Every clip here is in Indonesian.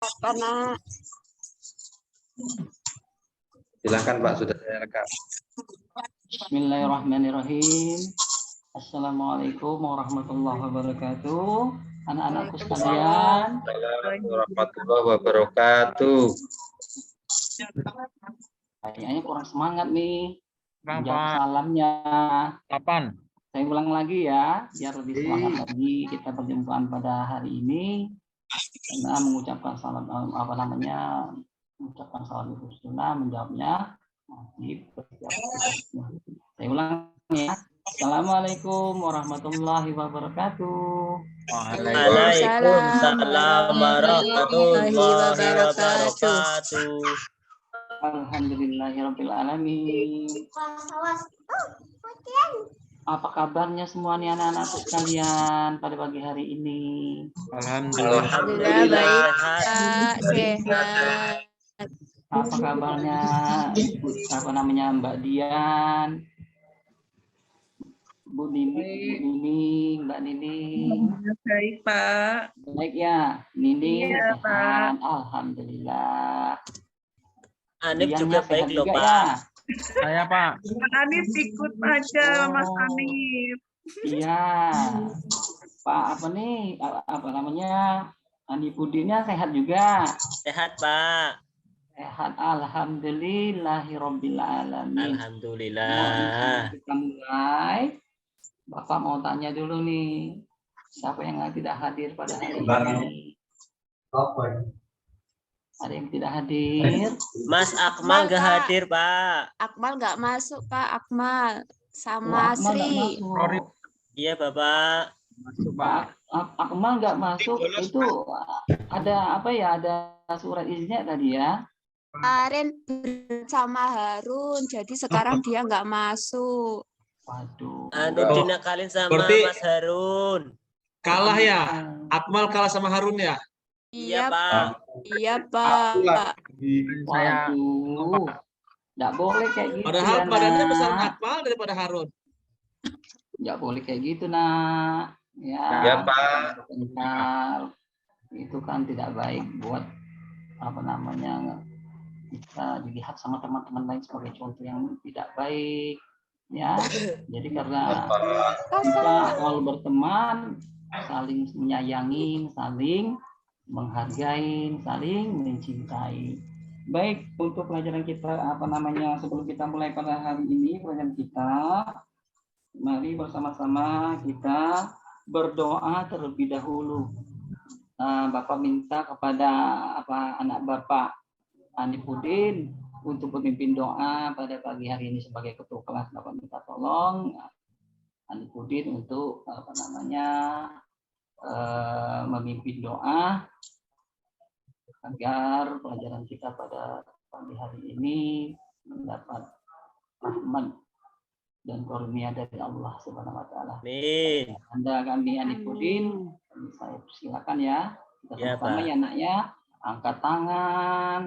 Karena Silakan Pak, sudah saya rekam. Bismillahirrahmanirrahim. Assalamualaikum warahmatullahi wabarakatuh. Anak-anakku sekalian. Assalamualaikum warahmatullahi wabarakatuh. Kayaknya kurang semangat nih. Bang, Jawab Pak. salamnya. Kapan? Saya ulang lagi ya, biar lebih semangat lagi kita perjumpaan pada hari ini. Karena mengucapkan salam mengucapkan salam itu sunnah, menjawabnya wajib. Saya ulang ya. Assalamualaikum warahmatullahi wabarakatuh. Waalaikumsalam warahmatullahi wabarakatuh. Alhamdulillahirabbil alamin. Apa kabarnya semua nih anak-anakku sekalian pada pagi hari ini? Alhamdulillah baik, Pak. Sehat. Apa kabarnya Mbak Dian, Bu Nini, Mbak Nini? Baik, Pak. Baik ya, Nini Iya, sehat. Alhamdulillah. Anip Diannya juga sehat baik loh, juga Pak. ya? Saya, Pak. Pak Anif ikut aja, Mas Anif. Iya. Pak apa nih? Apa namanya? Anipudinnya sehat juga. Sehat, Pak. Sehat. Alhamdulillahirabbil alamin. Alhamdulillah. Kita mulai. Bapak mau tanya dulu nih. Siapa yang tidak hadir pada hari ini? Ada yang tidak hadir? Mas Akmal nggak hadir, Pak. Akmal nggak masuk, Pak. Akmal sama Akmal nggak Sri. masuk. Iya, Bapak. Masuk, Pak, Akmal nggak masuk itu ada apa ya? Ada surat izinnya tadi ya? Kemarin bersama Harun, jadi sekarang dia nggak masuk. Waduh. Anip dinakalin sama Berarti- Mas Harun. Kalah ya? Akmal kalah sama Harun ya? Iya, Iya, Pak. iya, Pak. Saya Waduh. Nggak boleh kayak gitu. Padahal ya, badannya Nak. besar Akmal daripada Harun. Nggak boleh kayak gitu, Nak. Ya, Pak. Kental. Itu kan tidak baik buat apa namanya, kita dilihat sama teman-teman lain sebagai contoh yang tidak baik. Ya, jadi karena kita kalau berteman saling menyayangi, saling menghargai, saling mencintai. Baik, untuk pelajaran kita apa namanya, sebelum kita mulai pada hari ini pelajaran kita, mari bersama-sama kita berdoa terlebih dahulu. Bapak minta kepada anak Bapak Anipudin untuk memimpin doa pada pagi hari ini sebagai ketua kelas. Bapak minta tolong Anipudin untuk memimpin doa agar pelajaran kita pada pagi hari ini mendapat rahmat dan karunia dari Allah Subhanahu wa taala. Amin. Anda kami Anipudin, saya silakan ya. Kita Ya, sama-sama Pak. ya, Nak ya. Angkat tangan,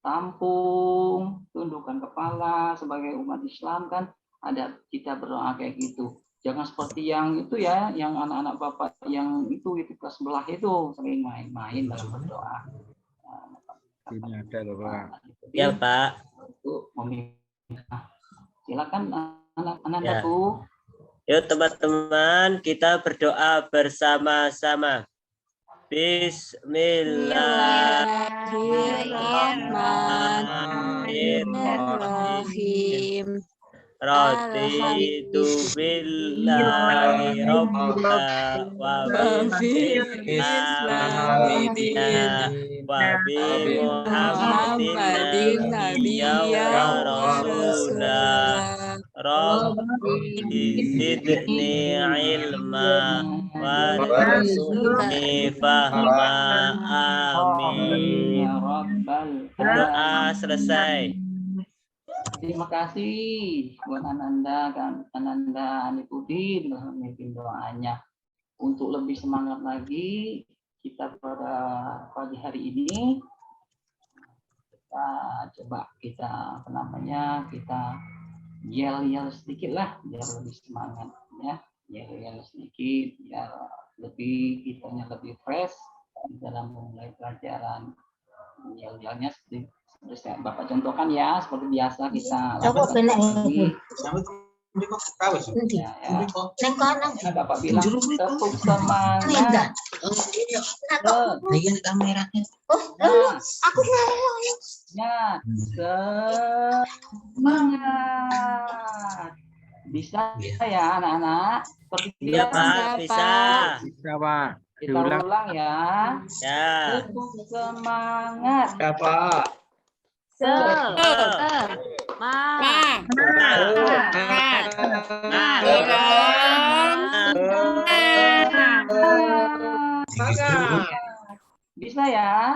tampung, tundukkan kepala sebagai umat Islam kan ada kita berdoa kayak gitu. Jangan seperti yang itu ya, yang anak-anak Bapak yang itu kelas sebelah itu sering main-main dalam berdoa. ini ada loh, Pak. Ya, Pak. Untuk meminta. Silakan Ya. anak-anakku. Yuk, teman-teman, kita berdoa bersama-sama. Bismillahirrahmanirrahim. Raditu billahi rabba wa bil islami dinan wa bi Muhammadin nabiyya wa rasula. Rabbi zidni ilma warzuqni fahma. Amin. Ya Rabbal Doa selesai. Terima kasih buat Ananda Anipudin memimpin doanya. Untuk lebih semangat lagi kita pada pagi hari ini kita coba kita kita yel-yel sedikit lah biar lebih semangat ya, yel-yel sedikit biar lebih kitanya lebih fresh dalam memulai pelajaran. Yel-yelnya seperti Bapak contohkan ya, seperti biasa kita Coba lakukan benar. lagi. Ya, ya. Nah, Bapak bilang tepuk semangat. Bagian kameranya. Nah, Aku ya, semangat. Bisa ya anak-anak? Seperti Iya, biasa. Pak. Bisa. Bisa, Pak. Kita Diulang. ulang ya. Ya. Tepuk semangat. Ya, Pak. Bisa ya?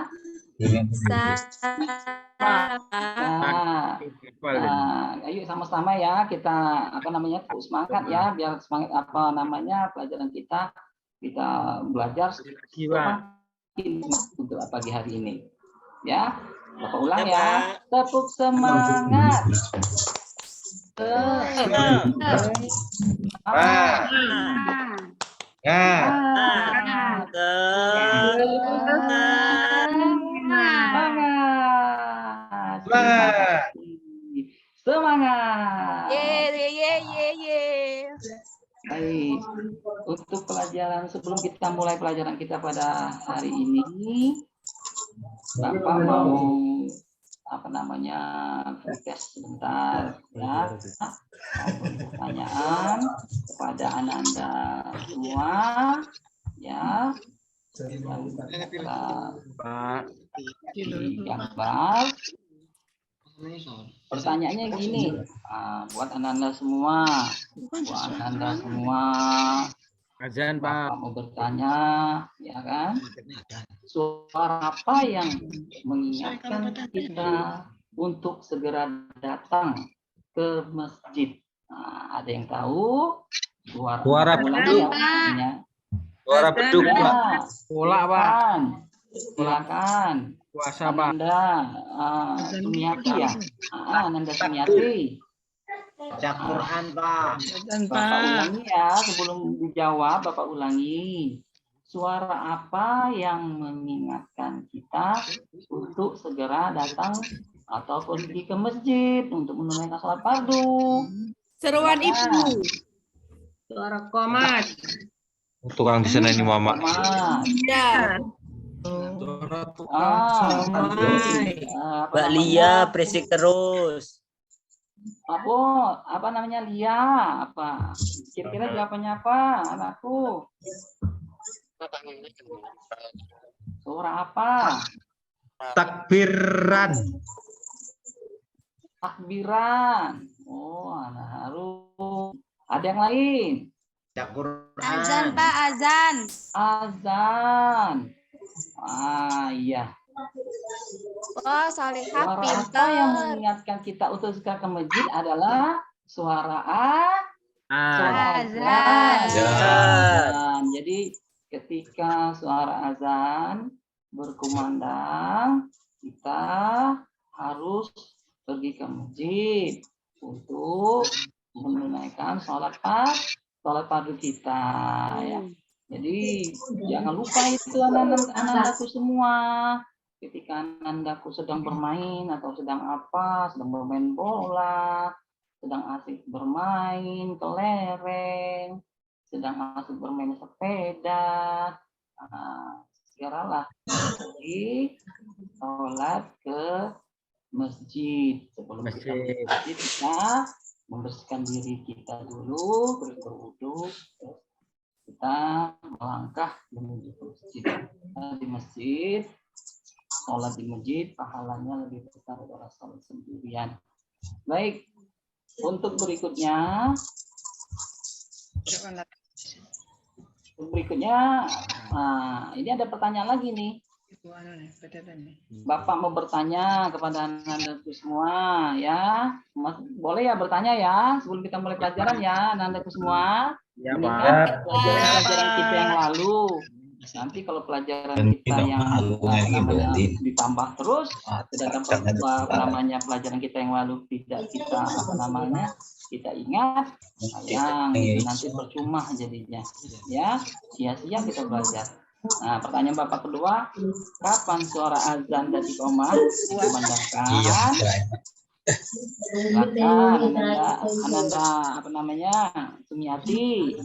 Nah, ayo sama-sama ya kita tepuk semangat ya biar semangat pelajaran kita belajar untuk pagi hari ini ya. Bapak ulang ya. Tepuk semangat. Semangat. Baik, untuk pelajaran sebelum kita mulai pelajaran kita pada hari ini, Bapak mau tes sebentar ya, pertanyaan kepada Anda semua ya, Pak. gambar. Pertanyaannya gini, buat Anda semua, Azan, Pak. Bapak mau bertanya, ya kan? Suara apa yang mengingatkan kita untuk segera datang ke masjid? Nah, ada yang tahu? Suara beduk. Suara beduk, Pak. Bola, Pak. Silakan. Puasa, Pak. Ananda Sumiati ya? Ananda Sumiati. Baca Quran, Pak. Bapak ulangi ya, sebelum dijawab Bapak ulangi. Suara apa yang mengingatkan kita untuk segera datang atau pergi ke masjid untuk menunaikan sholat fardu? Seruan ibu. Suara komat. Tukang di sana ini, Mama. Ya. Mbak Lia berisik terus. Apa namanya Lia? Apa? Kira-kira jawabannya apa, anakku? Suara apa? Takbiran. Takbiran. Oh, anak Harum. Ada yang lain? Baca Quran. Azan, Pak, azan. Azan. Iya. Oh, Salihah Suara apa pinter. yang mengingatkan kita untuk segera ke masjid adalah suara azan. Jadi ketika suara azan berkumandang, kita harus pergi ke masjid untuk menunaikan sholat fardu kita ya. Jadi jangan lupa itu anak-anakku semua. Ketika anakku sedang bermain atau sedang bermain bola, sedang asik bermain kelereng, sedang asik bermain sepeda, segeralah pergi sholat ke masjid. Sebelum kita ke masjid, kita membersihkan diri kita dulu, berwudu, kita melangkah menuju ke masjid. Di masjid, sholat di masjid pahalanya lebih besar daripada sholat sendirian. Baik, untuk berikutnya ini ada pertanyaan lagi nih. Bapak mau bertanya kepada anak-anakku semua ya. Boleh ya bertanya ya sebelum kita mulai pelajaran ya anak-anakku semua. Ya, Mengingat Pak. pelajaran kita yang lalu. Nanti kalau pelajaran kita yang ditambah terus, sedangkan pelajaran kita yang lalu tidak kita kita ingat, sayang itu nanti percuma jadinya, ya sia-sia kita belajar. Nah, pertanyaan Bapak kedua, kapan suara azan dan iqamah dikumandangkan? Iya. Silakan Ananda apa namanya? Sumiati.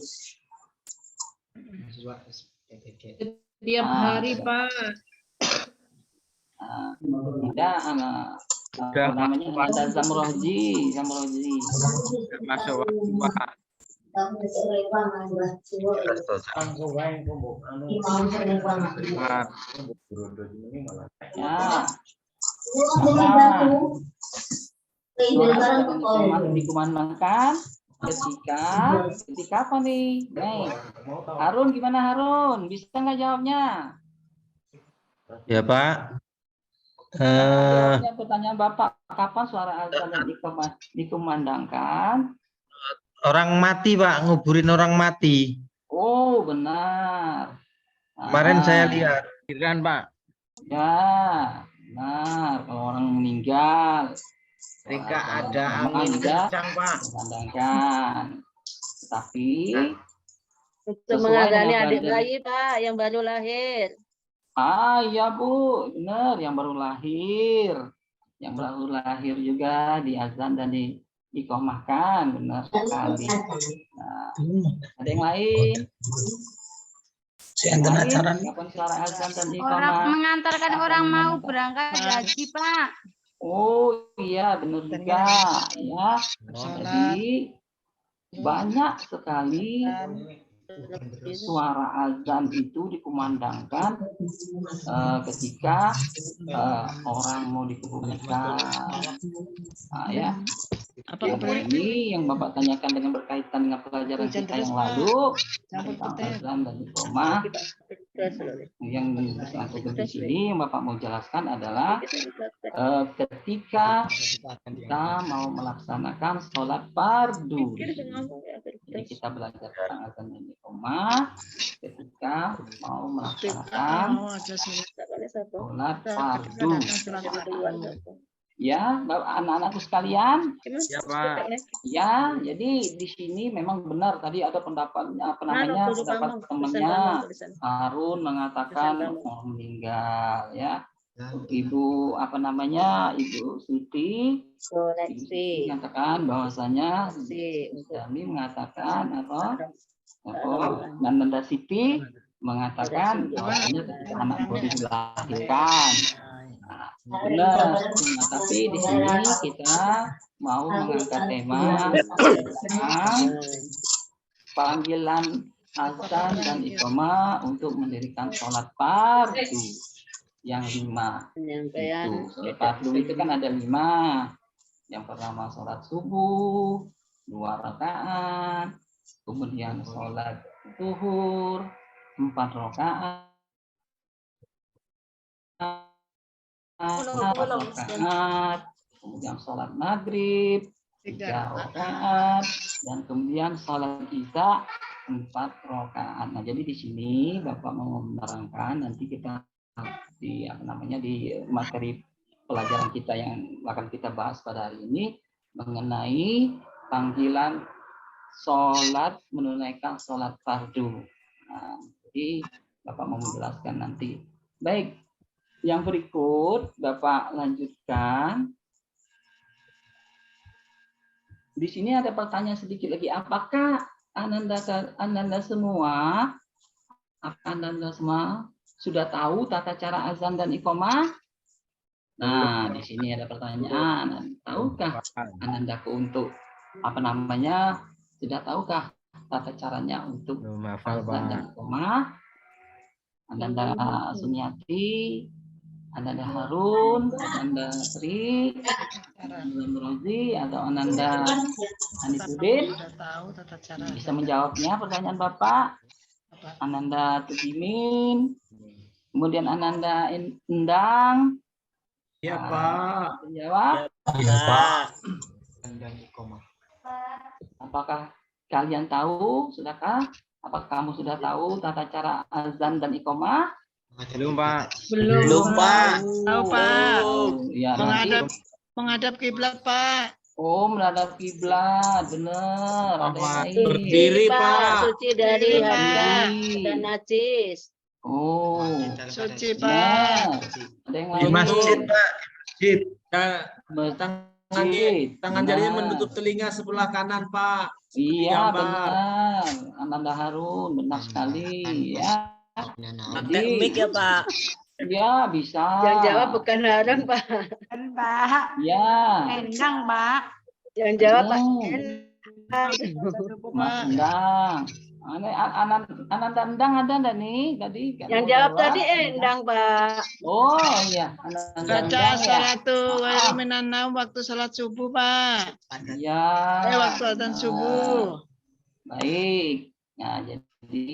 Setiap hari, Pak. Ada apa namanya? Ananda Zamroji. Masuk waktu Pak. Ya. Suara azan dikumandangkan ketika apa nih? Nih, Harun gimana Harun? Bisa nggak jawabnya? Ya Pak. Jawabnya pertanyaan Bapak, kapan suara azan dan iqamah dikumandangkan? Orang mati Pak, nguburin orang mati. Oh, benar. Kemarin saya lihat. Giliran Pak. Ya, benar. Kalau orang meninggal, Ketika ada memang angin tidak kencang, Pak. dikumandangkan. Tapi Untuk mengadani adik bayi, Pak, yang baru lahir. iya Bu, benar. Yang baru lahir. Yang baru lahir juga di azan dan diiqamahkan, benar sekali. Nah, ada yang lain? Kapan suara azan dan iqamah? Mengantarkan orang mau berangkat haji, Pak. Oh iya, benar juga ya. Jadi banyak sekali suara azan itu dikumandangkan ketika orang mau dikebumikan. Nah, ya. Ini yang Bapak tanyakan dengan berkaitan dengan pelajaran kita yang lalu tentang azan dan iqamah. Yang bersangkutan di sini yang Bapak mau jelaskan adalah ketika kita mau melaksanakan sholat fardu. Jadi kita belajar tentang azan dan iqamah ketika mau melaksanakan sholat fardu. Ya, anak-anakku sekalian. Ya Pak. Ya, jadi di sini memang benar tadi ada pendapatnya apa namanya pendapat temannya Harun mengatakan orang meninggal ya. Ibu apa namanya Ibu Siti mengatakan bahwasanya kami mengatakan apa dan Nanda Siti mengatakan bahwasanya ketika anak baru dilahirkan. Benar, tapi di sini kita mau mengangkat tema panggilan azan dan iqamah untuk mendirikan sholat fardu yang 5. Sholat fardu itu kan ada 5. Yang pertama sholat subuh 2 rakaat, kemudian sholat zuhur 4 rakaat. Kemudian sholat maghrib 3 rakaat dan kemudian sholat isya 4 rakaat. Nah, jadi di sini Bapak mau menerangkan nanti kita di apa namanya di materi pelajaran kita yang akan kita bahas pada hari ini mengenai panggilan sholat menunaikan sholat fardu. Nah, jadi Bapak mau menjelaskan nanti. Baik. Yang berikut Bapak lanjutkan. Di sini ada pertanyaan sedikit lagi. Apakah Ananda semua sudah tahu tata cara azan dan iqamah? Nah, di sini ada pertanyaan. Tahukah Ananda untuk apa namanya? Sudah tahukah tata caranya untuk azan dan iqamah? Ananda Sumiati, Ananda Harun, Ananda Sri, Ananda Rozi, atau Ananda Hanifudin bisa menjawabnya pertanyaan Bapak. Ananda Tujimin, kemudian Ananda Endang. Ya Pak. Menjawab. Iya Pak. Apakah kalian tahu? Sudahkah? Apakah kamu sudah tahu tata cara azan dan iqamah? Belum Pak. Belum, Pak. Tahu, Pak. Ya, nanti. Menghadap kiblat, Pak. Oh, menghadap kiblat, benar. Ada yang lain. Berdiri, Pak. Suci dari hadas dan najis. Oh, Suci, ya. Pak. Ada yang Di lain? masjid, Pak. Masjid. Tangan jarinya menutup telinga sebelah kanan, Pak. Seperti Iya, gambar. benar. Ananda Harun, benar sekali. Ya. Pakai mic ya, Pak. Ya, bisa. Yang jawab bukan Harun, Pak. Kan, Pak. Ya. Endang, Pak. Yang jawab Pak Mas Endang. Ananda Endang ada enggak nih tadi? Yang jawab tadi Endang, Pak. Oh iya, Ananda Baca Endang ya. salatu khairum minan naum waktu salat subuh, Pak. Iya. Waktu adzan subuh. Baik. Nah, jadi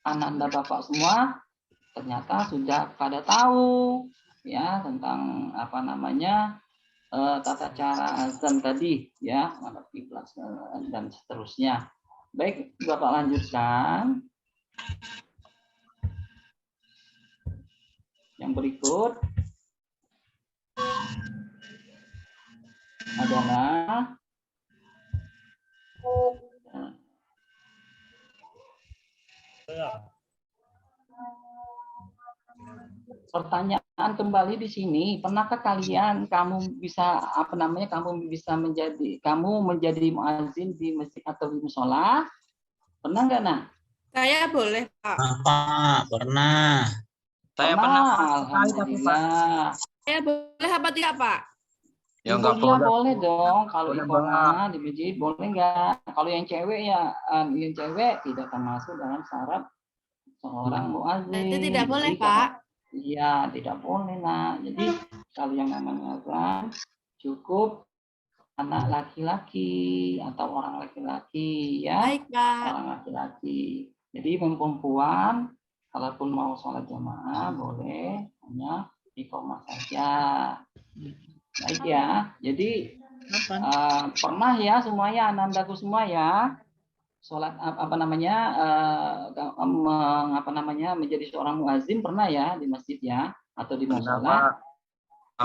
Ananda Bapak semua ternyata sudah pada tahu ya tentang apa namanya tata cara azan tadi ya, mana kiblat dan seterusnya. Baik, Bapak lanjutkan. Yang berikut adalah pertanyaan kembali di sini. Pernahkah kalian kamu menjadi muazin di masjid atau di musola? Pernah nggak, Nak? Saya boleh, Pak. Pak, pernah. Saya pernah. Alhamdulillah. Saya boleh apa tidak, Pak? Ya Ibu nggak dia boleh. boleh dong. Kalau Boleh ikhoma di masjid boleh nggak? Kalau yang cewek ya, yang cewek tidak termasuk dalam syarat seorang muazin. Berarti tidak boleh, Jadi, Pak. Iya, tidak boleh, Nak. Jadi kalau yang namanya azan cukup anak laki-laki atau orang laki-laki ya. Baik, Pak. Orang laki-laki. Jadi perempuan kalaupun mau sholat jamaah boleh, hanya iqomah saja. Baik ya. Jadi pernah ya semuanya, anandaku semua ya, sholat menjadi seorang muazin pernah ya di masjid ya atau di musola.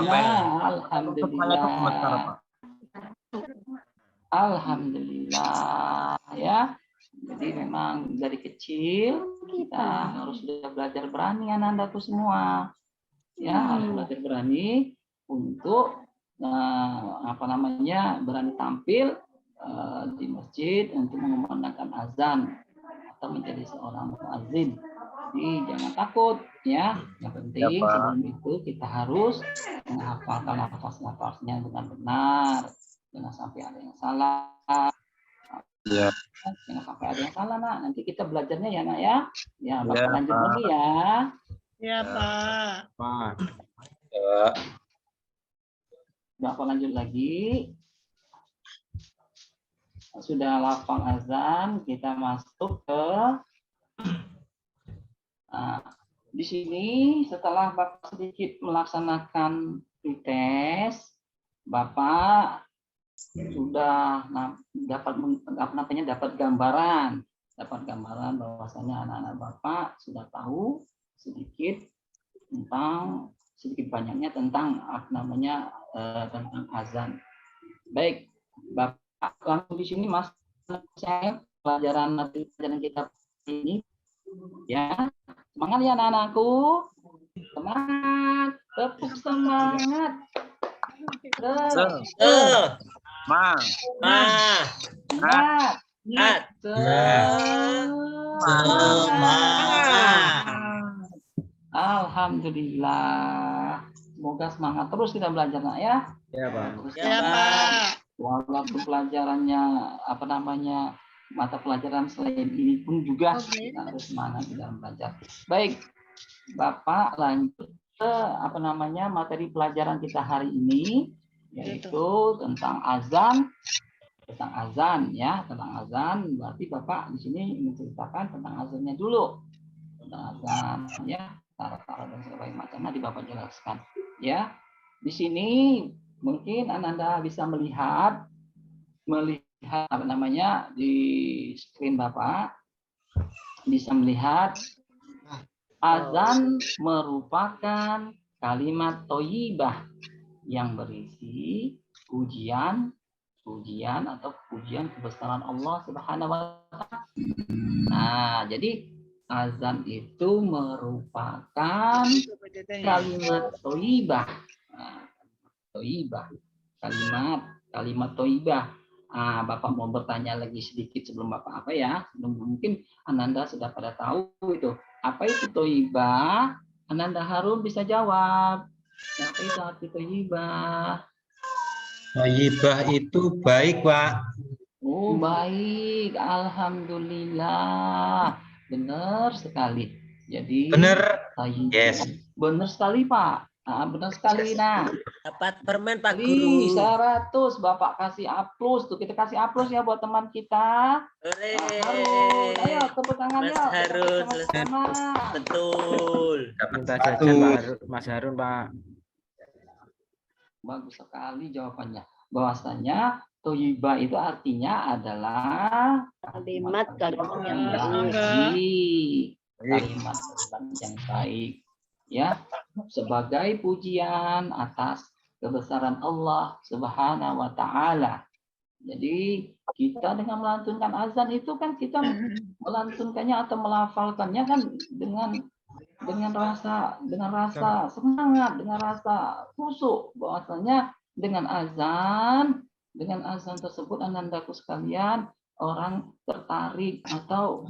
Ya, alhamdulillah. Alhamdulillah ya. Jadi memang dari kecil kita harus sudah belajar berani anandaku semua. Ya, harus belajar berani untuk berani tampil di masjid untuk mengumandangkan azan atau menjadi seorang muazin. Jadi jangan takut ya. Yang penting sebelum itu kita harus menghafalkan lafaz-lafaznya dengan benar. Jangan sampai ada yang salah. Ya. Jangan sampai ada yang salah, Nak. Nanti kita belajarnya ya, Nak ya. Ya, Bapak lanjut lagi ya. Ya, Pak. Pak. Bapak lanjut lagi. Sudah lafal azan, kita masuk ke di sini setelah Bapak sedikit melaksanakan tes, Bapak sudah dapat gambaran bahwasanya anak-anak Bapak sudah tahu sedikit banyaknya tentang tentang azan. Baik, Bapak langsung di sini Mas, saya pelajaran kita ini ya. Semangat ya anak-anakku. Semangat, tepuk semangat. Alhamdulillah. Semoga semangat terus kita belajar, Nak ya. Ya, Pak. Ya, Pak. Walaupun pelajarannya mata pelajaran selain ini pun juga kita harus semangat dalam belajar. Baik, Bapak lanjut ke materi pelajaran kita hari ini, yaitu tentang azan. Tentang azan. Berarti Bapak di sini menceritakan tentang azannya dulu. Tentang azan ya, cara-cara dan segala macam nanti Bapak jelaskan. Ya. Di sini mungkin Ananda bisa melihat di screen Bapak bisa melihat azan merupakan kalimat thayyibah yang berisi pujian atau pujian kebesaran Allah Subhanahu wa taala. Nah, jadi azan itu merupakan kalimat thayyibah. Nah, thayyibah. Kalimat thayyibah. Bapak mau bertanya lagi sedikit sebelum Bapak apa ya? Mungkin Ananda sudah pada tahu itu. Apa itu thayyibah? Ananda Harun bisa jawab. Apa itu arti thayyibah? Thayyibah itu baik, Pak. Oh, baik. Alhamdulillah. Benar sekali. Jadi Benar. thayyibah. Yes. Benar sekali, Pak. Benar sekali. Nah, Dapat permen Pak Guru. 100 Bapak kasih aplaus tuh. Kita kasih aplaus ya buat teman kita. Harun. Ayo tepuk tangan Mas ya. Harun. Sama-sama. Betul. Minta jajan Mas Harun, Pak. Bagus sekali jawabannya. Bahwasanya thayyibah itu artinya adalah Kalimat yang baik. Kalimat yang baik. Ya, sebagai pujian atas kebesaran Allah Subhanahu wa taala. Jadi kita dengan melantunkan azan itu kan kita melantunkannya atau melafalkannya kan dengan rasa semangat, dengan rasa khusyuk. Bahwasanya dengan azan tersebut anandaku sekalian, orang tertarik atau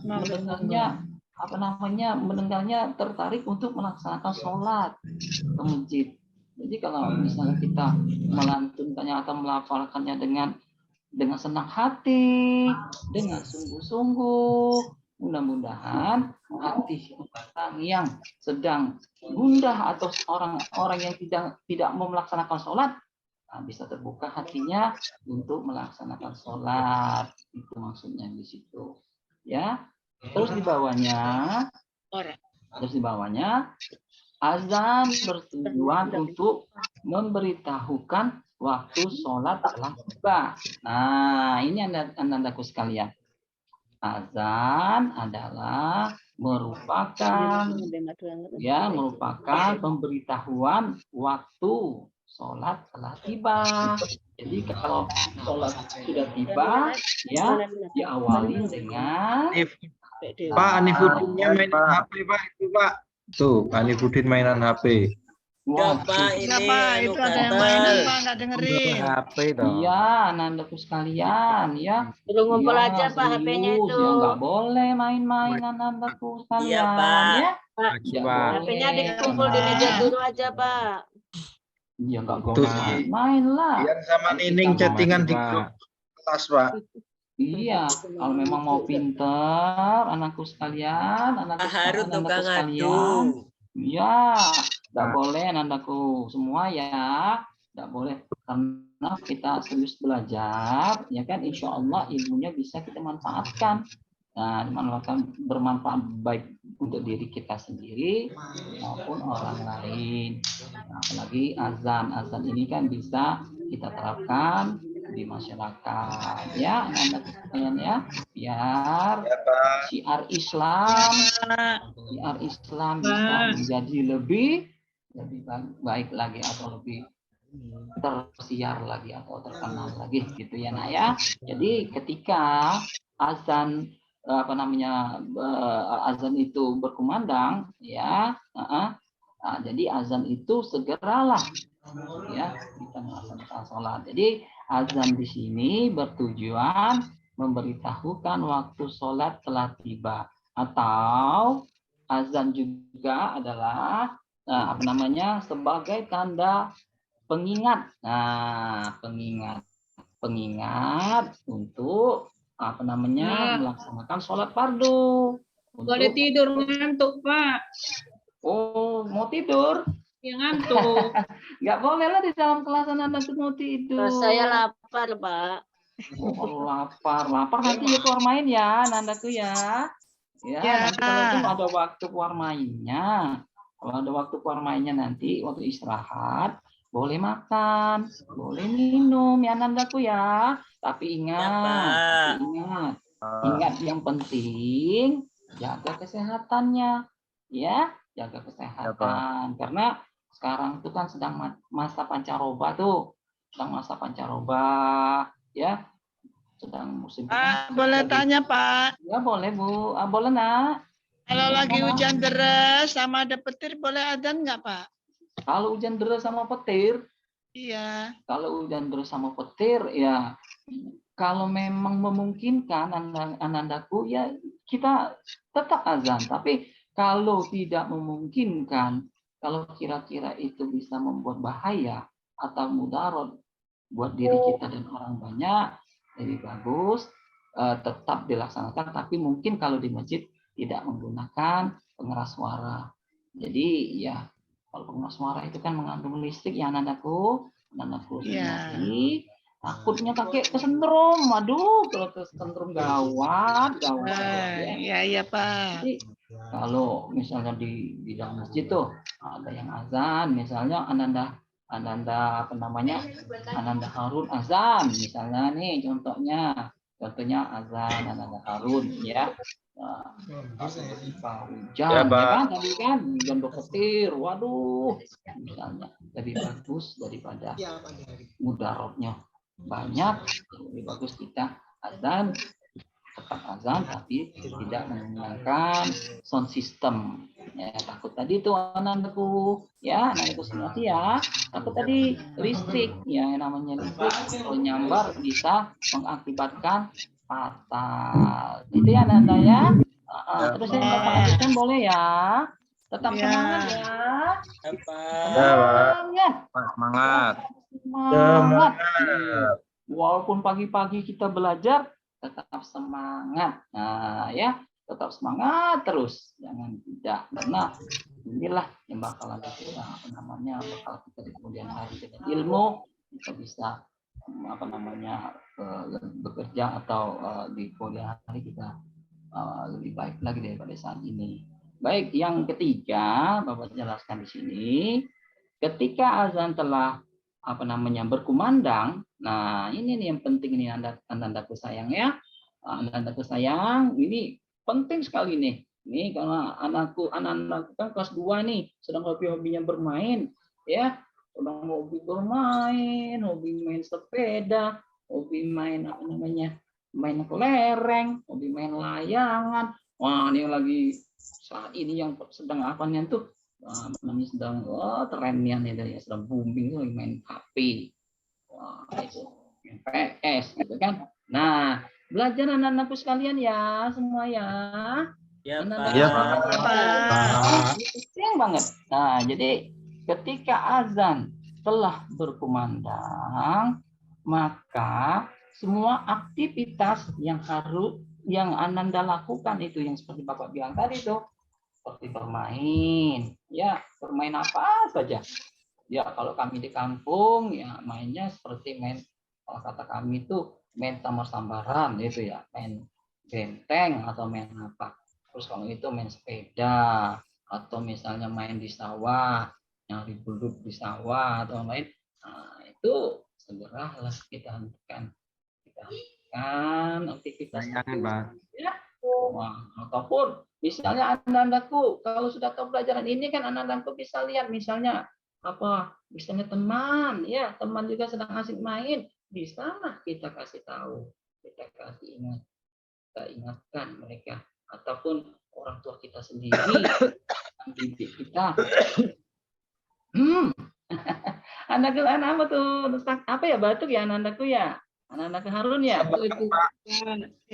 mendengarnya tertarik untuk melaksanakan sholat ke masjid. Jadi kalau misalnya kita melantunkannya atau melafalkannya dengan senang hati, dengan sungguh-sungguh, mudah-mudahan hati orang yang sedang gundah atau orang yang tidak mau melaksanakan sholat bisa terbuka hatinya untuk melaksanakan sholat. Itu maksudnya di situ, ya. Terus di bawahnya azan bertujuan untuk memberitahukan waktu sholat telah tiba. Nah, ini anandaku sekalian. Azan adalah merupakan pemberitahuan waktu sholat telah tiba. Jadi kalau sholat sudah tiba, ya diawali dengan Pak Anifuddinnya mainan HP, Pak. Itu, Pak. Tuh, Anifuddin mainan HP. Wah, Itu ada yang mainan, Pak, nggak dengerin. HP toh. iya, anandaku sekalian, ya. Suruh ngumpul Iya, aja Pak HP-nya serius, itu. ya, nggak boleh main-main anandaku sekalian, Iya, Pak. ya. Pak, Nggak Pak. HP-nya boleh. dikumpul di meja guru aja Pak. Iya, nggak Tuh, boleh main lah. Ian sama Nining chattingan di grup kelas, Pak. Iya, kalau memang mau pinter, anakku sekalian, Pak Harun tukang sekalian. adu. Iya, nggak boleh anakku semua ya, nggak boleh karena kita serius belajar, ya kan? Insya Allah ilmunya bisa kita manfaatkan. Nah, bermanfaat baik untuk diri kita sendiri maupun orang lain. Nah, apalagi azan ini kan bisa kita terapkan di masyarakat, ya, anak sekalian ya, biar syiar Islam bisa menjadi lebih baik lagi atau lebih tersiar lagi atau terkenal lagi, gitu ya, nak ya. Jadi ketika azan azan itu berkumandang, ya, jadi azan itu segeralah, ya, kita melaksanakan sholat. Jadi azan di sini bertujuan memberitahukan waktu sholat telah tiba, atau azan juga adalah sebagai tanda pengingat. Nah, pengingat untuk melaksanakan sholat fardu. Boleh tidur ngantuk, Pak. Oh, mau tidur? Ya ngantuk. Nggak boleh lah di dalam kelas anak mau tidur. Saya lapar Pak. Oh, lapar nanti ya keluar main ya, nandaku ya. Ya, nanti kalau itu ada waktu keluar mainnya. Kalau ada waktu keluar mainnya nanti waktu istirahat, boleh makan, boleh minum ya nandaku ya. Tapi ingat yang penting jaga kesehatannya, ya, jaga kesehatan. Karena sekarang itu kan sedang masa pancaroba ya, sedang musim. Boleh tanya Pak? Ya boleh Bu, boleh nak. Kalau lagi hujan deras sama ada petir boleh adzan nggak, Pak? Kalau hujan deras sama petir, Iya. kalau hujan deras sama petir, ya kalau memang memungkinkan anandaku, ya kita tetap azan. Tapi kalau tidak memungkinkan, kalau kira-kira itu bisa membuat bahaya atau mudarat buat diri kita dan orang banyak, lebih bagus tetap dilaksanakan. Tapi mungkin kalau di masjid tidak menggunakan pengeras suara. Jadi ya kalau pengeras suara itu kan mengandung listrik ya anandaku sendiri. Takutnya kakek kesentrum, aduh kalau kesentrum gawat ya. Iya Pak. Jadi, kalau misalnya di bidang masjid tuh ada yang azan, misalnya Ananda apa namanya, Ananda Harun azan, misalnya nih contohnya azan Ananda Harun ya. Hujan ya kan, tadi kan hujan berpetir, waduh, misalnya lebih bagus daripada mudaratnya banyak, lebih bagus kita azan, tetap azan tapi tidak menggunakan sound system ya. Takut tadi itu anakku sendiri ya, takut tadi listrik ya, yang namanya listrik kalau nyambar bisa mengakibatkan fatal. Itu ya Nanda ya. Terus yang Bapak lanjutkan boleh ya. Tetap semangat ya. Semangat. Walaupun pagi-pagi kita belajar, tetap semangat. Nah ya, tetap semangat terus. Jangan tidak. Karena inilah yang bakalan kita bakal kita di kemudian hari dengan ilmu, kita bisa bekerja atau di kemudian hari kita lebih baik lagi daripada saat ini. Baik, yang ketiga Bapak jelaskan di sini, ketika azan telah berkumandang. Nah, ini nih yang penting ini anandaku sayang ya. Anandaku sayang, ini penting sekali nih. Nih karena anakku kan kelas 2 nih, sedang hobinya bermain ya. Sedang hobi bermain, hobi main sepeda, hobi main main kelereng, hobi main layangan. Wah, ini lagi saat ini yang sedang tuh sedang trennya nih ya, sedang booming tuh main HP. Wah, itu main PS gitu kan. Nah, belajar anak-anakku sekalian ya, semua ya. Ya, Pak. Penting banget. Nah, jadi ketika azan telah berkumandang, maka semua aktivitas yang Ananda lakukan itu yang seperti Bapak bilang tadi tuh, seperti bermain, ya bermain apa saja. Ya kalau kami di kampung ya mainnya seperti main, kalau kata kami itu main sambar-sambaran itu ya, main benteng atau main apa. Terus kalau itu main sepeda atau misalnya main di sawah, nyari belut di sawah atau lain. Nah, itu segeralah kita hentikan aktivitas itu. Ya. Wah, ataupun misalnya anak-anakku kalau sudah tahu pelajaran ini kan anak-anakku bisa lihat misalnya misalnya teman juga sedang asik main, bisa lah kita kasih tahu, kita kasih ingatkan mereka, ataupun orang tua kita sendiri didik kita. Anakku apa tuh, apa ya, batuk ya anakku ya, anak Harun ya.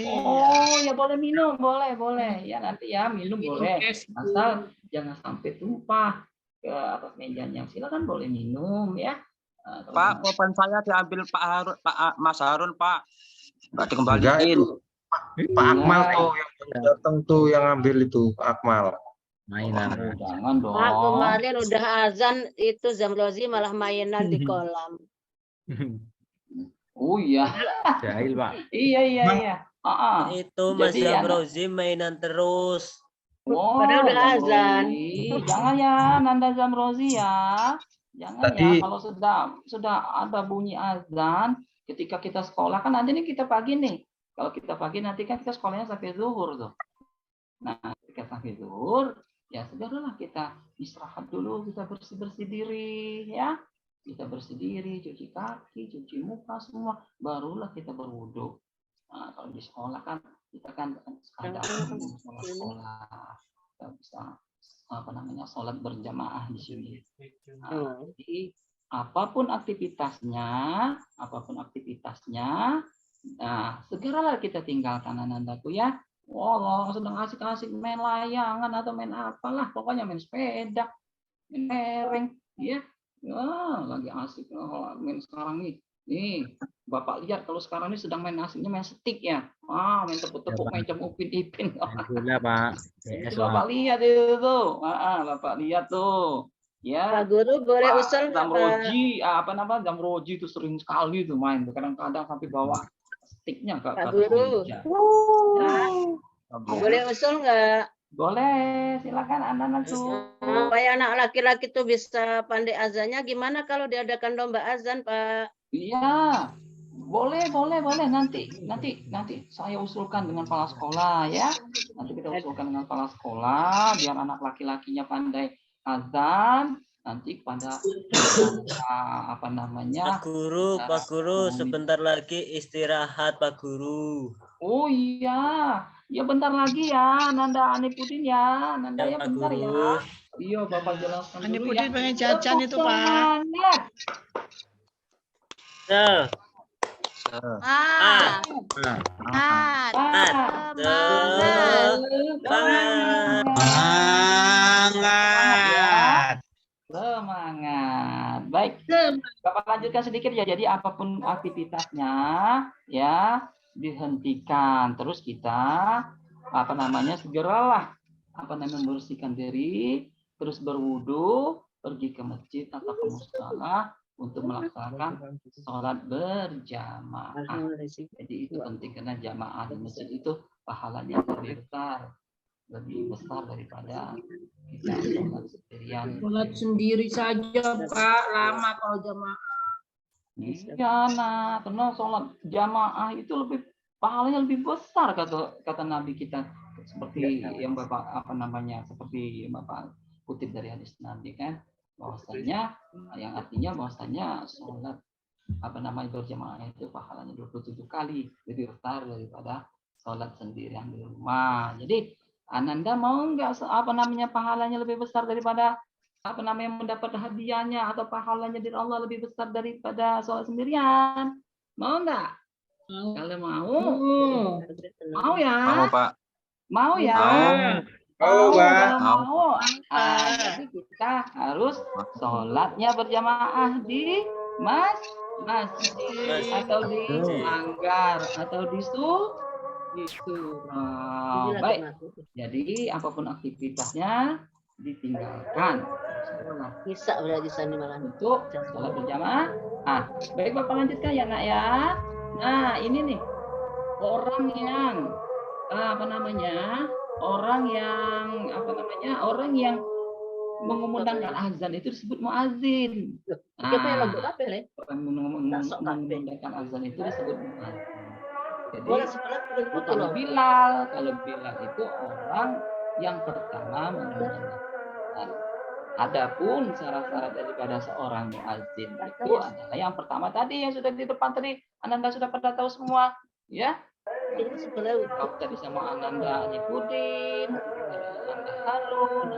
Oh ya, boleh minum, boleh ya, nanti ya minum boleh, asal jangan sampai tumpah ke atas mejanya. Silakan boleh minum ya. Pak, pulpen saya diambil Mas Harun, Pak. Nggak dikembaliin. Pak Akmal tuh yang datang tuh yang ambil itu, Pak Akmal. Mainan. Jangan dong. Pak, kemarin udah azan itu Zamrozi malah mainan di kolam. Oh iya. Jahil, Pak. Iya. Itu Mas Zamrozi mainan terus. Padahal udah azan. Jangan ya Nanda Zamrozi ya. Jangan ya, kalau sudah ada bunyi azan ketika kita sekolah kan, nanti nih kita pagi nih. Kalau kita pagi nanti kan kita sekolahnya sampai zuhur tuh. Nah, ketika sampai zuhur ya segeralah kita istirahat dulu, kita bersih-bersih diri ya. Kita bersih diri, cuci kaki, cuci muka semua, barulah kita berwudu. Nah, kalau di sekolah kan kita kan ada sekolah. kita bisa sholat berjamaah di sini. Nah, jadi apapun aktivitasnya, nah segeralah kita tinggalkan Anandaku ya. Wah, sedang asik-asik main layangan atau main apalah, pokoknya main sepeda, main lereng, ya. Lagi asik main sekarang nih. Nih, Bapak lihat kalau sekarang ini sedang main asiknya main stick ya. Main tepuk-tepuk, main jam Upin Ipin. Alhamdulillah Pak. Itu Bapak lihat itu tuh. Bapak lihat tuh. Ya. Pak Guru boleh usul nggak, Pak? Zamroji, Zamroji itu sering sekali tuh main. Kadang-kadang sampai bawa sticknya ke Pak Guru. Boleh usul nggak? Boleh, silakan anak-anak tuh. Supaya anak laki-laki tuh bisa pandai azannya, gimana kalau diadakan lomba azan, Pak? Iya, boleh. Nanti saya usulkan dengan kepala sekolah ya. Nanti kita usulkan dengan kepala sekolah biar anak laki-lakinya pandai azan. Nanti kepada Pak Guru, sebentar lagi istirahat Pak Guru. Oh iya, ya bentar lagi ya, Nanda Anipudin ya, Nanda ya bentar ya. Iya, Bapak jelaskan dulu ya. Anipudin pengen jajan itu, Pak. Semangat. Baik. Bapak lanjutkan sedikit ya. Jadi apapun aktivitasnya ya dihentikan. Terus kita segeralah membersihkan diri, terus berwudu, pergi ke masjid atau ke musala untuk melaksanakan sholat berjamaah. Jadi itu penting karena jamaah di masjid itu pahalanya lebih besar daripada kita sholat sendirian. Sholat sendiri saja Pak, lama kalau jamaah. Iya, nah, karena sholat jamaah itu pahalanya lebih besar kata Nabi kita, seperti yang Bapak seperti Bapak kutip dari hadis Nabi kan, bahwasanya yang artinya bahwasanya sholat berjamaah itu pahalanya 27 kali lebih besar daripada sholat sendirian di rumah. Jadi Ananda mau nggak pahalanya lebih besar daripada mendapat hadiahnya atau pahalanya dari Allah lebih besar daripada sholat sendirian? Mau nggak? Kalau mau ya. Mau Pak. Mau ya. Mau Pak. Mau. Jadi kita harus sholatnya berjamaah di masjid atau di manggar atau di surau. Baik. Jadi apapun aktivitasnya ditinggalkan. Bisa berarti sana malah untuk sholat berjamaah. Baik Bapak lanjutkan ya Nak ya. Nah ini nih orang yang mengumandangkan azan itu disebut muazin. Mengumandangkan azan itu disebut muazin. Jadi kalau Bilal itu orang yang pertama mengumandangkan. Adapun syarat-syarat daripada seorang muazin itu adalah yang pertama tadi yang sudah di depan tadi Ananda sudah pada tahu semua ya. Tadi sama Ananda Anipudin, Ananda Harun,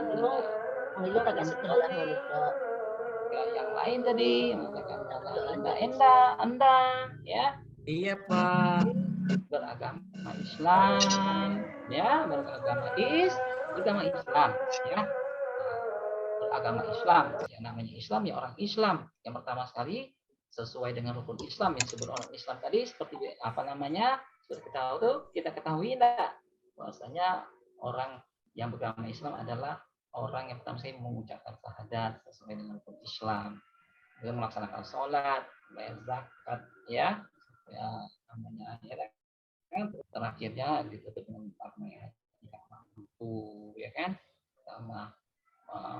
yang lain tadi Anda ya. Iya Pak. Beragama Islam ya, beragama Islam ya. Beragama Islam ya, namanya Islam ya orang Islam. Yang pertama sekali sesuai dengan rukun Islam yang disebut orang Islam tadi seperti sudah kita ketahui enggak bahwasanya orang yang beragama Islam adalah orang yang pertama sekali mengucapkan syahadat sesuai dengan rukun Islam, dia melaksanakan sholat, bayar zakat ya namanya kan terakhirnya ditutup dengan mampu ya kan, sama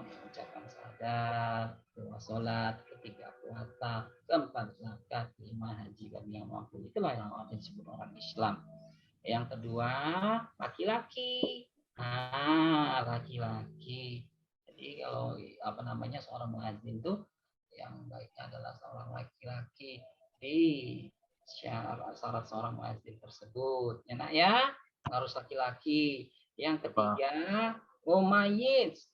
mengucapkan syahadat, dua sholat, ketiga puasa, keempat zakat, lima haji bagi yang mampu. Itulah yang disebut orang Islam. Yang kedua laki-laki. Laki-laki. Jadi kalau seorang muadzin tuh yang baiknya adalah seorang laki-laki. Jadi syarat seorang muadzin tersebut ya Nak ya harus laki-laki. Yang ketiga Mumayyiz.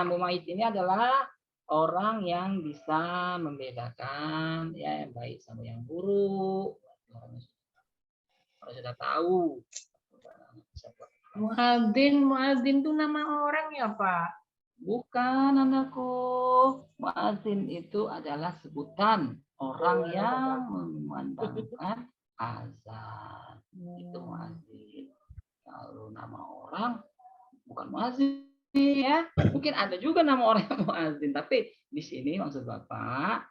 Mumayyiz ini adalah orang yang bisa membedakan ya yang baik sama yang buruk. Orang sudah tahu. Muadzin itu nama orang ya, Pak? Bukan, anakku. Muadzin itu adalah sebutan orang yang mengumandangkan azan. Itu muadzin. Kalau nama orang bukan muadzin ya. Mungkin ada juga nama orang yang muadzin, tapi di sini maksud Bapak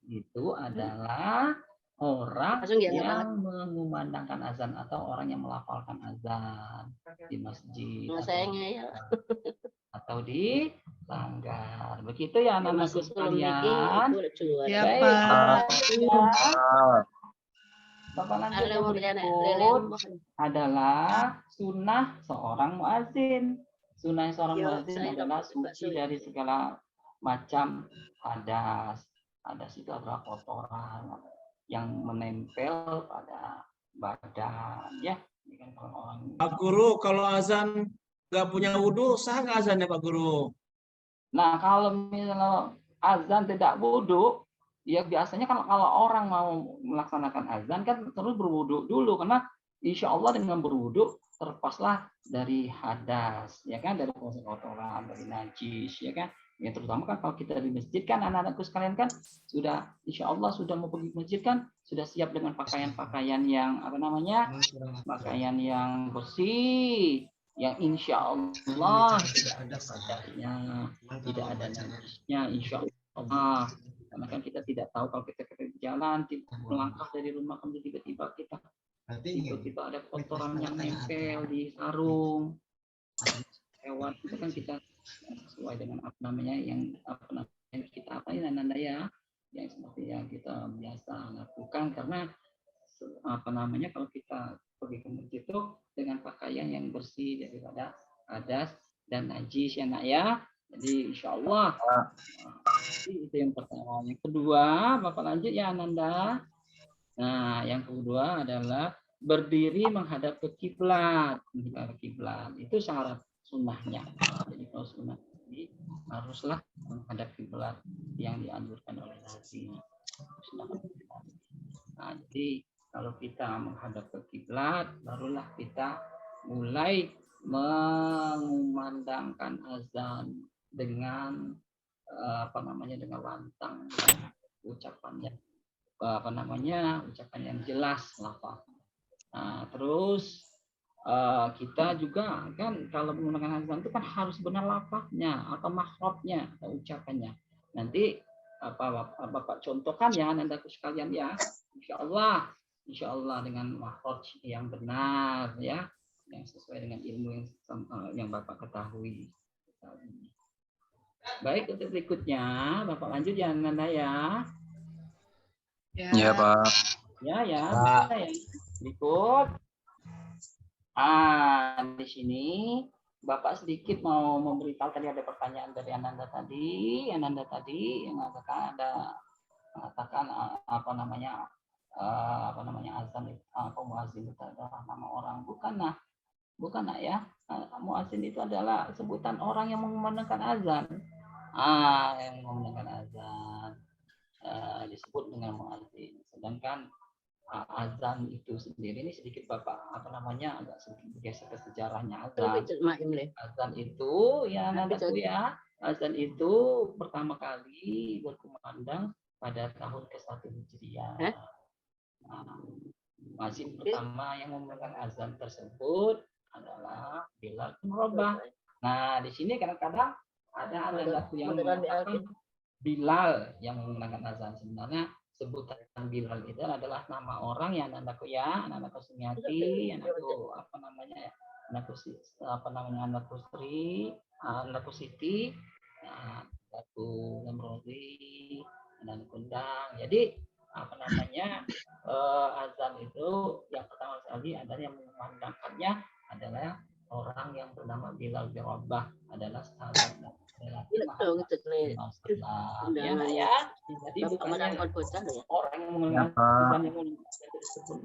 itu adalah orang yang mengumandangkan azan atau orang yang melafalkan azan di masjid atau di langgar. Begitu ya anak-anakku sekalian. Ya, Baik, Pak. Bapak lanjut yang berikut adalah sunnah seorang muazin. Sunnah seorang muazin adalah suci dari segala macam hadas. Hadas itu adalah kotoran yang menempel pada badan, ya. Pak Guru, kalau azan nggak punya wudhu, sah nggak azannya Pak Guru? Nah, kalau misalnya azan tidak wudhu, ya biasanya kalau orang mau melaksanakan azan kan terus berwudhu dulu, karena insya Allah dengan berwudhu terlepaslah dari hadas, ya kan, dari kotoran, dari najis, ya kan. Ya, terutama kan kalau kita di masjid kan anak-anakku sekalian kan sudah insya Allah sudah mau pergi ke masjid kan sudah siap dengan pakaian-pakaian yang pakaian yang bersih, yang insya Allah tidak ada padanya, tidak ada najisnya insya Allah. Karena kan kita tidak tahu kalau kita jalan melangkah dari rumah kemudian tiba-tiba tiba-tiba ada kotoran yang nempel di sarung hewan, itu kan kita sesuai dengan yang kita Nanda ya, yang seperti yang kita biasa lakukan, karena kalau kita pergi ke masjid itu dengan pakaian yang bersih daripada hadas dan najis ya nak ya. Jadi insya Allah itu yang pertama. Yang kedua Bapak lanjut ya Ananda. Nah yang kedua adalah berdiri menghadap ke kiblat. Menghadap kiblat itu syarat sunnahnya. Jadi kalau sunnah ini haruslah menghadap kiblat yang dianjurkan oleh Nabi. Nah, jadi kalau kita menghadap ke kiblat, barulah kita mulai mengumandangkan azan dengan dengan lantang ucapannya ucapan yang jelas lafaz. Nah, terus kita juga kan kalau menggunakan azan itu kan harus benar lafaznya atau makhrajnya atau ucapannya. Nanti Bapak contohkan ya Anandaku sekalian ya. Insya Allah dengan makhraj yang benar ya, yang sesuai dengan ilmu yang Bapak ketahui. Baik, untuk berikutnya Bapak lanjut ya Ananda ya. Ya Pak. Ya. Berikut. Di sini Bapak sedikit mau memberitahu, tadi ada pertanyaan dari Ananda tadi yang mengatakan azan atau muazin itu adalah nama orang. Bukan nak ya. Muazin itu adalah sebutan orang yang mengumandangkan azan. Yang mengumandangkan azan disebut dengan muazin. Sedangkan azan itu sendiri ini sedikit Bapak agak sedikit bergeser ke sejarahnya azan. Azan itu ya Nandaku ya, azan itu pertama kali berkumandang pada tahun ke-1 Hijriah. Muazin pertama yang mengumandangkan azan tersebut adalah Bilal bin Rabah. Nah, di sini kadang-kadang ada Nandaku yang mengatakan Bilal yang mengumandangkan azan. Sebenarnya sebutan Bilal itu adalah nama orang yang anakku Sumiati, anakku Siti, anakku Namrodi, anakku Kundang. Jadi azan itu yang pertama sekali adalah yang mengumandangkannya adalah orang yang bernama Bilal bin Rabah, adalah sahabat ya. Jadi bukan orang yang menggunakan disebut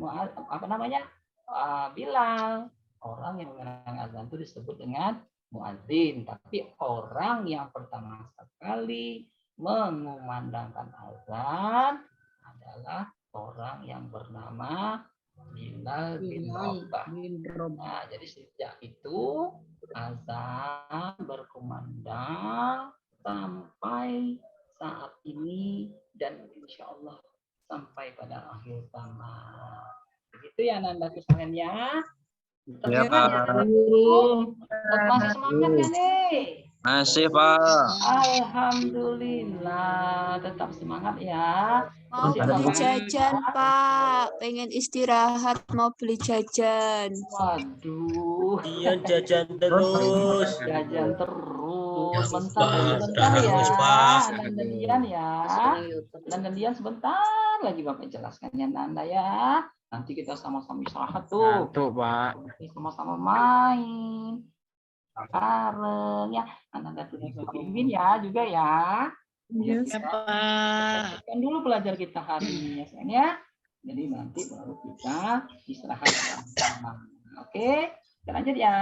Bilal. Orang yang menggunakan azan itu disebut dengan muadzin, tapi orang yang pertama sekali mengumandangkan azan adalah orang yang bernama Bilal bin Rabah. Nah, jadi sejak itu azan berkumandang sampai saat ini dan insya Allah sampai pada akhir zaman. Begitu ya anak-anakku sekalian ya. Ya, Pak. Masih semangat ya nih? Masih, Pak. Alhamdulillah, tetap semangat ya. Mau beli jajan, Pak. Pengen istirahat, mau beli jajan. Waduh. Dian jajan terus. Jajan terus. Pak, Sebentar ya. harus, Pak. Nanda Dian ya. Nanda Dian sebentar lagi Bapak jelaskan ya Nanda ya. Nanti kita sama-sama istirahat tuh. Ngantuk, Pak. Sama-sama main. Bareng ya. Nanda pimpin ya juga ya. Yes, Pak. Kan dulu belajar kita hari ini ya sayang ya. Jadi nanti baru kita istirahat bersama. Oke, kita lanjut ya.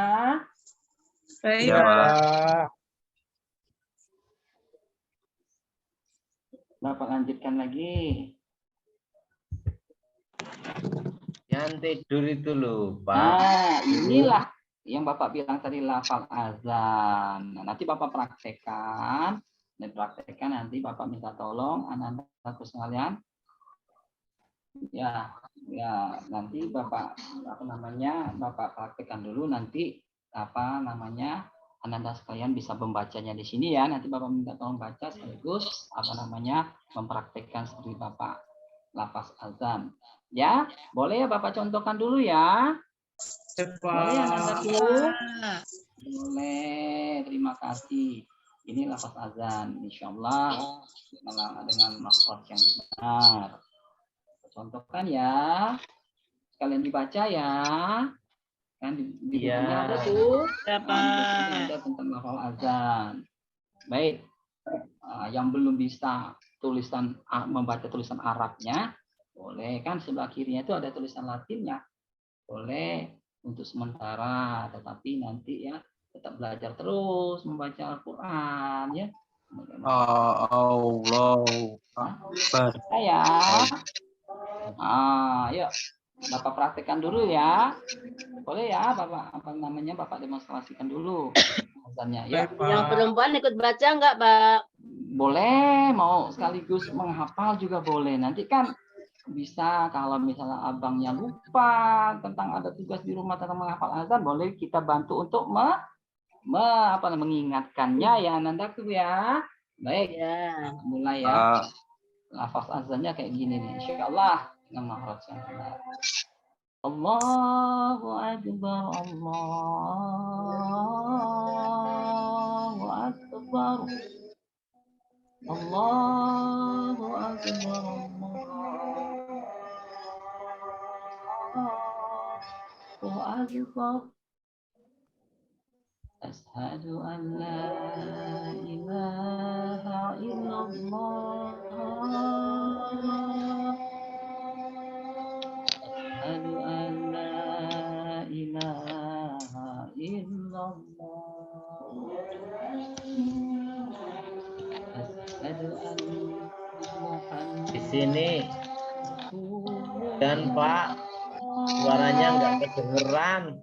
Baik, Ya, Pak. Pak. Bapak lanjutkan lagi. Yang tidur itu loh, Pak. Nah, inilah yang Bapak bilang tadi lafal azan. Nah, nanti Bapak praktekkan. Dan praktekkan nanti Bapak minta tolong anak-anakku sekalian. Ya, nanti Bapak Bapak praktekkan dulu nanti anak-anak sekalian bisa membacanya di sini ya. Nanti Bapak minta tolong baca sekaligus mempraktekkan seperti Bapak lafaz azan. Ya, boleh ya Bapak contohkan dulu ya. Boleh ya anak-anakku? Boleh, terima kasih. Ini lafaz azan, insyaallah dengan makhraj yang benar. Contohkan ya, kalian dibaca ya. Kan di bukunya ada tuh. Ada tentang lafaz azan. Baik, yang belum bisa membaca tulisan Arabnya, boleh kan sebelah kirinya itu ada tulisan Latinnya. Boleh untuk sementara, tetapi nanti ya tetap belajar terus membaca Al-Quran ya. Allah. Ya. Yuk Bapak praktekkan dulu ya. Boleh ya Bapak Bapak demonstrasikan dulu azannya ya. Yang perempuan ikut baca enggak, Pak? Boleh, mau sekaligus menghafal juga boleh. Nanti kan bisa kalau misalnya abangnya lupa tentang ada tugas di rumah tentang menghafal azan, boleh kita bantu untuk mengingatkannya ya Nandaku ya. Baik ya, mulai ya. Lafaz azannya kayak gini nih, insyaallah dengan makhraj yang benar. Allahu akbar, Allahu akbar, Allahu akbar, Allahu akbar. Asyhadu an la ilaha illallah. Asyhadu an la ilaha illallah. Asyhadu an Muhammad. Di sini. Dan Pak, suaranya nggak kedengeran.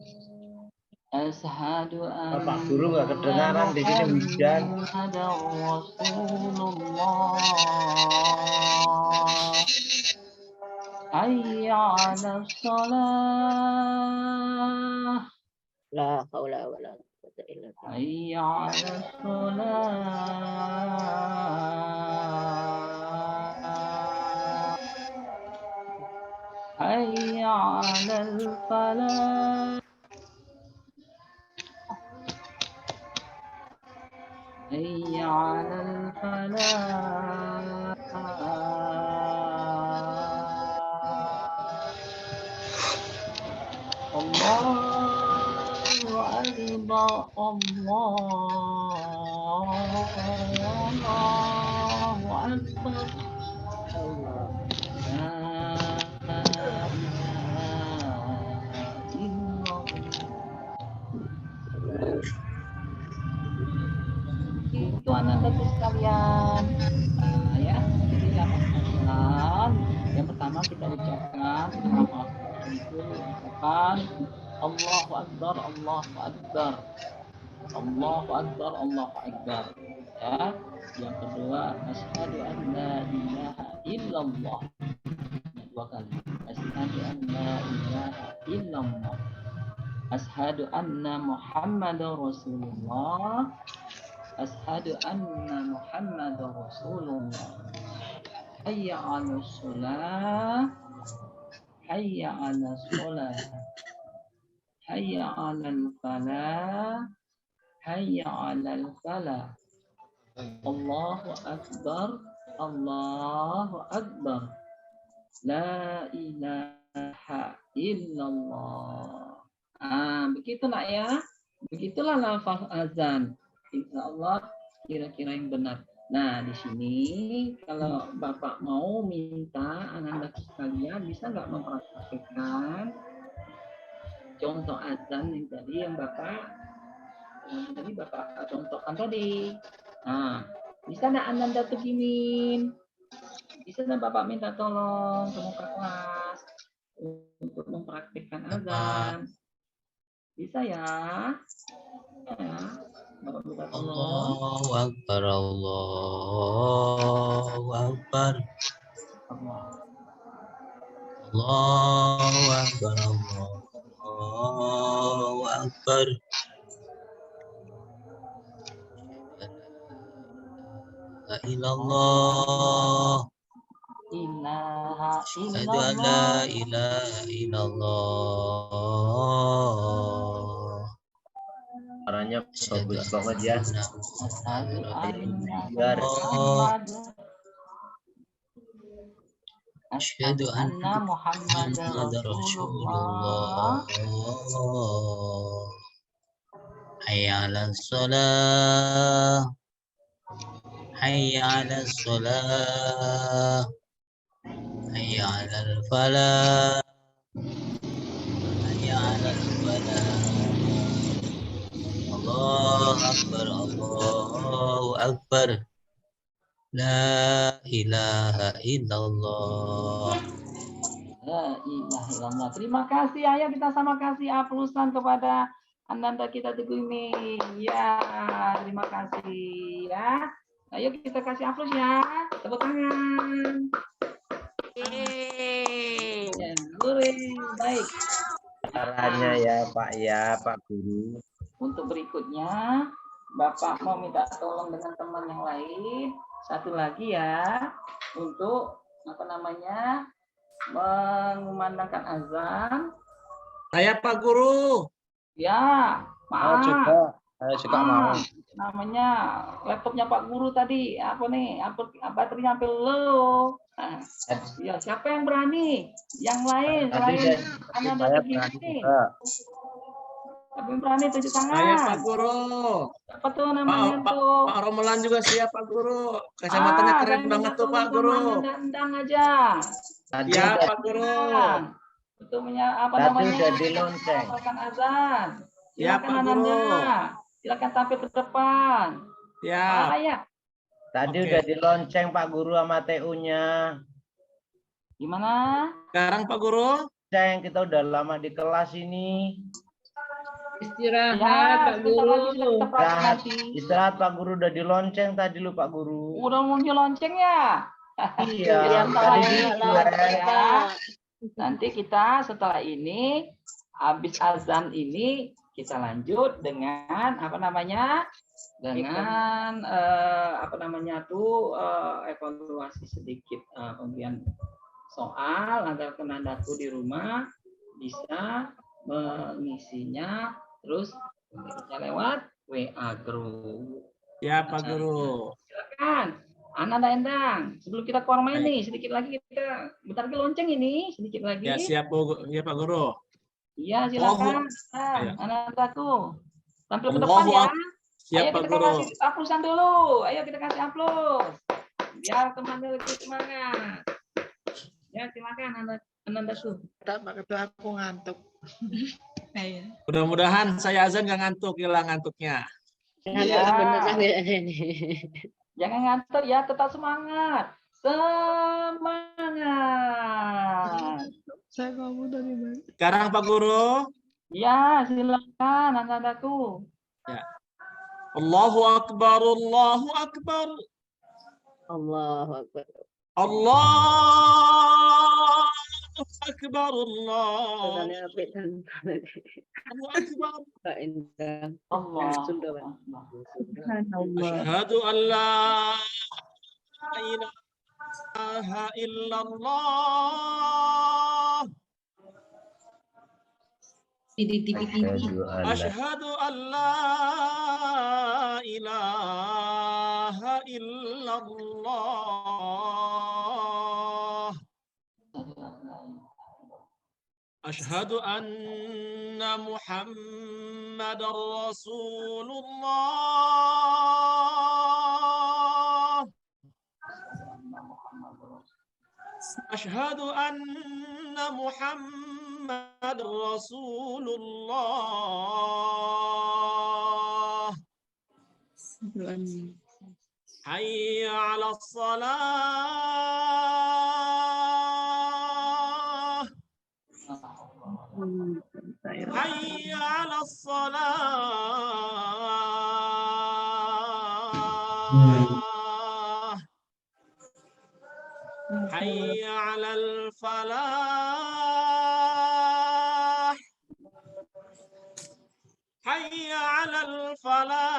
Bapak guru nggak kedengaran di sini hujan. Hayya 'alas shalah. La haula wala quwwata illa billah. Hayya 'alas shalah. Hayya 'alal falah. حي على الفلاح. الله أكبر، الله أكبر. Anandaku sekalian. Nah, ya, jadi ya Mas, yang pertama kita ucapkan itu ucapkan Allahu Akbar, Allahu Akbar, Allahu Akbar, Allahu Akbar. Ya, yang kedua asyhadu an la ilaha illallah. Dua kali. Asyhadu an la ilaha illallah. Asyhadu anna Muhammadar Rasulullah. Asyhadu anna Muhammadar Rasulullah. Hayya 'alas shalah. Hayya 'alas shalah. Hayya 'alal falah. Hayya 'alal falah. Allahu Akbar. Allahu Akbar. La ilaha illallah. Begitu nak ya. Begitulah lafaz azan. Insya Allah kira-kira yang benar. Nah, di sini kalau Bapak mau minta anak-anak sekalian bisa nggak mempraktikkan contoh azan yang tadi yang Bapak contohkan tadi. Nah, bisa nggak Anda begini? Bisa nggak Bapak minta tolong ke muka kelas untuk mempraktikkan azan? Bisa ya? Ya. Bapak minta tolong. Allahu Akbar, Allahu Akbar. Allahu Akbar, Allahu Akbar. La ilallah. Asyhadu an la ilaha illallah. Suaranya bagus banget ya. Asyhadu anna Muhammadar Rasulullah. Hayya 'alas shalah. Hayya 'alas shalah. Hayya 'alal falah. Hayya 'alal falah. Allahu Akbar, Allahu Akbar. La ilaha illallah. La ilaha illallah. Terima kasih. Ayo kita sama kasih aplusan kepada Ananda kita Teguh ini. Ya, terima kasih ya. Ayo kita kasih aplaus ya. Tepuk tangan. Ya, baik. Caranya ya Pak Guru. Untuk berikutnya, Bapak mau minta tolong dengan teman yang lain. Satu lagi ya, untuk mengumandangkan azan. Saya Pak Guru. Ya, maaf. Saya juga mau. Namanya laptopnya Pak Guru tadi apa nih? Baterainya sampai low. Ya, siapa yang berani? Yang lain, selain Anda begini. Siapa yang berani tunjuk tangan? Saya Pak Guru. Apa tuh namanya tuh? Pak Romelan juga siap Pak Guru. Kacamatanya keren banget tuh Pak Guru. Undang aja. Ya Pak Guru. Untuk namanya? Jadi lonceng. Azan. Ya Pak Guru. Silakan tampil ke depan. Ya. Tadi udah di lonceng Pak Guru sama TU-nya. Gimana? Sekarang Pak Guru? Kita udah lama di kelas ini. Istirahat Pak Guru. Istirahat Pak Guru, udah di lonceng tadi lu Pak Guru. Udah muncul lonceng ya? Iya. Nanti kita setelah ini habis azan ini kita lanjut dengan evaluasi sedikit pemberian soal agar Anandaku di rumah bisa mengisinya, terus bisa lewat WA group. Ya Pak Guru. Silakan Ananda Endang, sebelum kita keluar main nih, sedikit lagi kita bentar lagi lonceng ini, sedikit lagi. Ya siap ya Pak Guru. Iya silakan. Anandaku tampil ke depan ya. Siap Pak Guru. Ayo kita kasih aplusan dulu. Ayo kita kasih aplaus. Biar teman-teman lebih semangat. Ya silakan Anandaku. Pak Ketua, aku ngantuk. Mudah-mudahan saya azan nggak ngantuk, hilang ngantuknya. Ngantuk beneran ya ini. Jangan ngantuk ya, tetap semangat. Semangat. Saya kamu dari mana? Sekarang Pak Guru. Ya, silakan anak-anakku. Ya. Allahu Akbar, Allahu Akbar. Allahu Akbar. Allahu Akbar, Allah. Suaranya apik dan Allahu Akbar. Pak Indra. Allah. Sunda, Pak. Asyhadu an la ilaha illallah. Asyhadu an la ilaha illallah. Asyhadu anna Muhammadar Rasulullah. Asyhadu anna Muhammadar Rasulullah. Hayya 'alas salah. Hayya 'alas salah. Hayya 'alal falah. Hayya 'alal falah.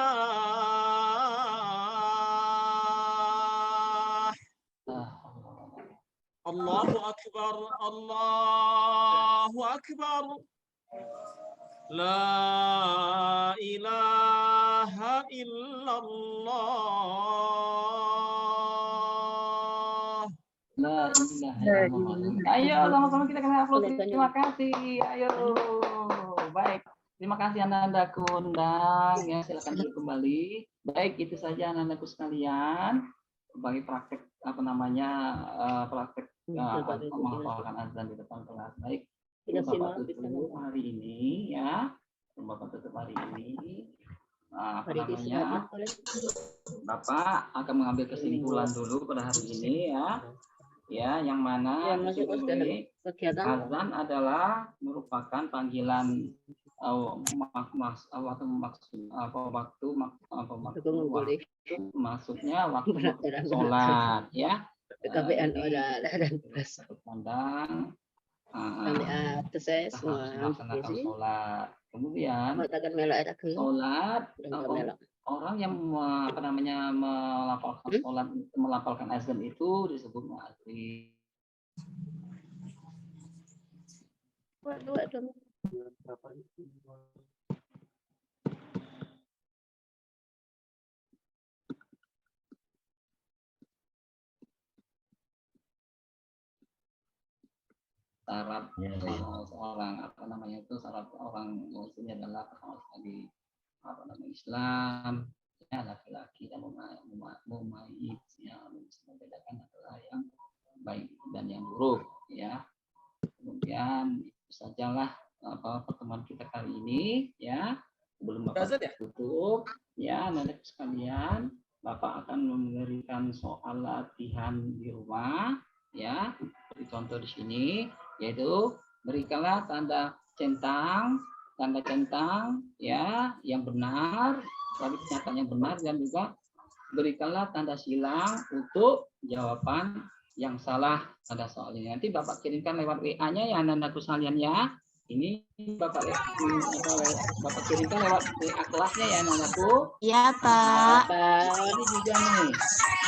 Allahu Akbar, Allahu Akbar. La ilaha illallah. La ilaha illallah. Ayo sama-sama kita kena upload. Terima kasih. Ayo. Baik. Terima kasih anak-anakku undang ya, silakan duduk kembali. Baik, itu saja anak-anakku sekalian bagi praktek praktek menghafalkan azan di depan kelas. Baik. Bapak tutup hari ini ya. Bapak tutup hari ini. Bapak akan mengambil kesimpulan dulu pada hari ini ya. Ya, yang mana azan adalah merupakan panggilan maksudnya waktu sholat ya. Pandang melaksanakan sholat. Kemudian sholat orang yang melafalkan sholat, melafalkan azan itu disebut muadzin. Syarat seorang syarat orang muslim adalah di Islam ya, laki-laki dan mumayyiz yang membedakan adalah yang baik dan yang buruk ya. Kemudian itu sajalah pertemuan kita kali ini ya. Sebelum Bapak tutup ya, anak-anak sekalian, Bapak akan memberikan soal latihan di rumah ya. Seperti contoh di sini, yaitu berikanlah tanda centang ya yang benar, tapi pernyataan yang benar, dan juga berikanlah tanda silang untuk jawaban yang salah pada soal ini. Nanti Bapak kirimkan lewat WA-nya ya anak-anakku sekalian ya. Ini Bapak kirimkan lewat WA kelasnya ya anak-anakku. Iya, Pak. Ini juga nih.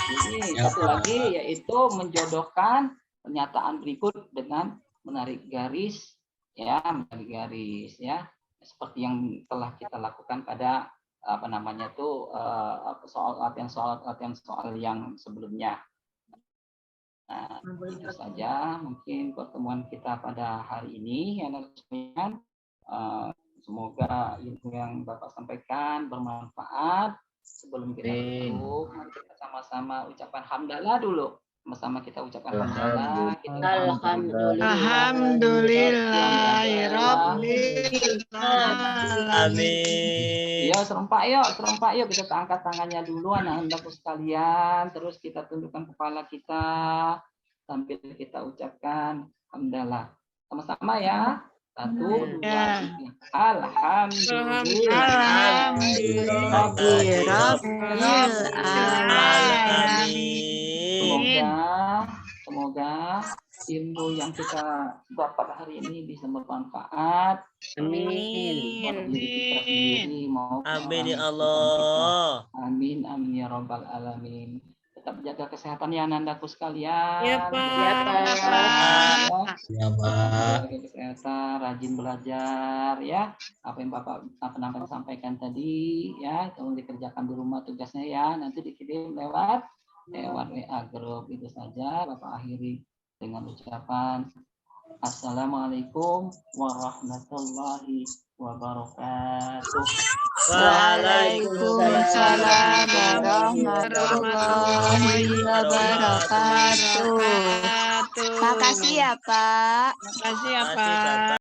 Ini satu lagi yaitu menjodohkan pernyataan berikut dengan menarik garis ya, seperti yang telah kita lakukan pada soal yang sebelumnya. Nah, itu saja mungkin pertemuan kita pada hari ini ya anak sekalian. Semoga ilmu yang Bapak sampaikan bermanfaat. Sebelum kita tutup, mari kita sama-sama ucapkan hamdalah dulu. Sama-sama kita ucapkan hamdalah. Alhamdulillahirabbil Amin. Yo, serempak yuk. Kita angkat tangannya dulu anak-anakku sekalian. Terus kita tundukkan kepala kita sambil kita ucapkan hamdalah. Sama-sama ya. 1, 2, 3. Semoga ilmu yang kita dapat hari ini bisa bermanfaat. Amin. Amin ya Allah. Amin ya Rabbal Alamin. Tetap jaga kesehatan ya anandaku sekalian. Ya, Pak. Ya, Pak. Jaga kesehatan, rajin belajar ya. Apa yang Bapak sampaikan tadi ya, tolong dikerjakan di rumah tugasnya ya. Nanti dikirim lewat WA grup. Itu saja Bapak akhiri dengan ucapan Assalamualaikum warahmatullahi wabarakatuh. Waalaikumsalam warahmatullahi wabarakatuh. Makasih ya, Pak. Makasih ya, Pak.